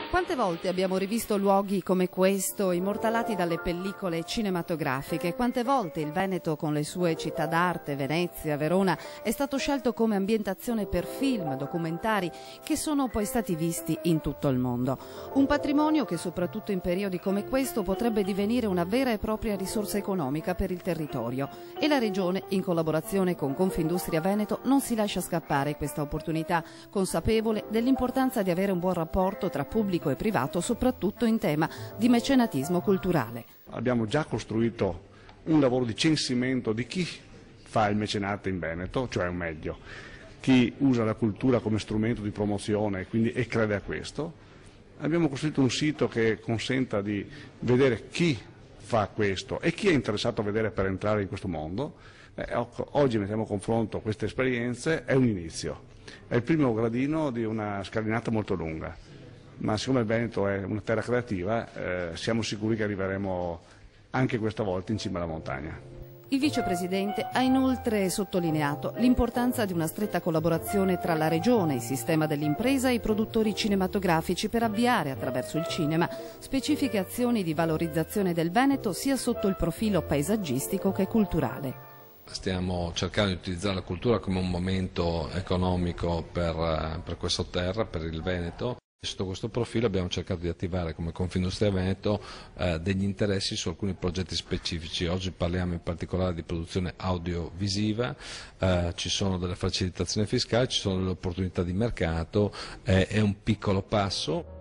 Quante volte abbiamo rivisto luoghi come questo, immortalati dalle pellicole cinematografiche? Quante volte il Veneto, con le sue città d'arte, Venezia, Verona, è stato scelto come ambientazione per film, documentari, che sono poi stati visti in tutto il mondo. Un patrimonio che, soprattutto in periodi come questo, potrebbe divenire una vera e propria risorsa economica per il territorio. E la Regione, in collaborazione con Confindustria Veneto, non si lascia scappare questa opportunità, consapevole dell'importanza di avere un buon rapporto tra pubblico e privato, soprattutto in tema di mecenatismo culturale. Abbiamo già costruito un lavoro di censimento di chi fa il mecenate in Veneto, cioè o meglio, chi usa la cultura come strumento di promozione e crede a questo. Abbiamo costruito un sito che consenta di vedere chi fa questo e chi è interessato a vedere per entrare in questo mondo. Oggi mettiamo a confronto queste esperienze, è un inizio, è il primo gradino di una scalinata molto lunga. Ma siccome il Veneto è una terra creativa, siamo sicuri che arriveremo anche questa volta in cima alla montagna. Il vicepresidente ha inoltre sottolineato l'importanza di una stretta collaborazione tra la Regione, il sistema dell'impresa e i produttori cinematografici per avviare attraverso il cinema specifiche azioni di valorizzazione del Veneto sia sotto il profilo paesaggistico che culturale. Stiamo cercando di utilizzare la cultura come un momento economico per questa terra, per il Veneto. Sotto questo profilo abbiamo cercato di attivare come Confindustria Veneto degli interessi su alcuni progetti specifici. Oggi parliamo in particolare di produzione audiovisiva, ci sono delle facilitazioni fiscali, ci sono delle opportunità di mercato, è un piccolo passo.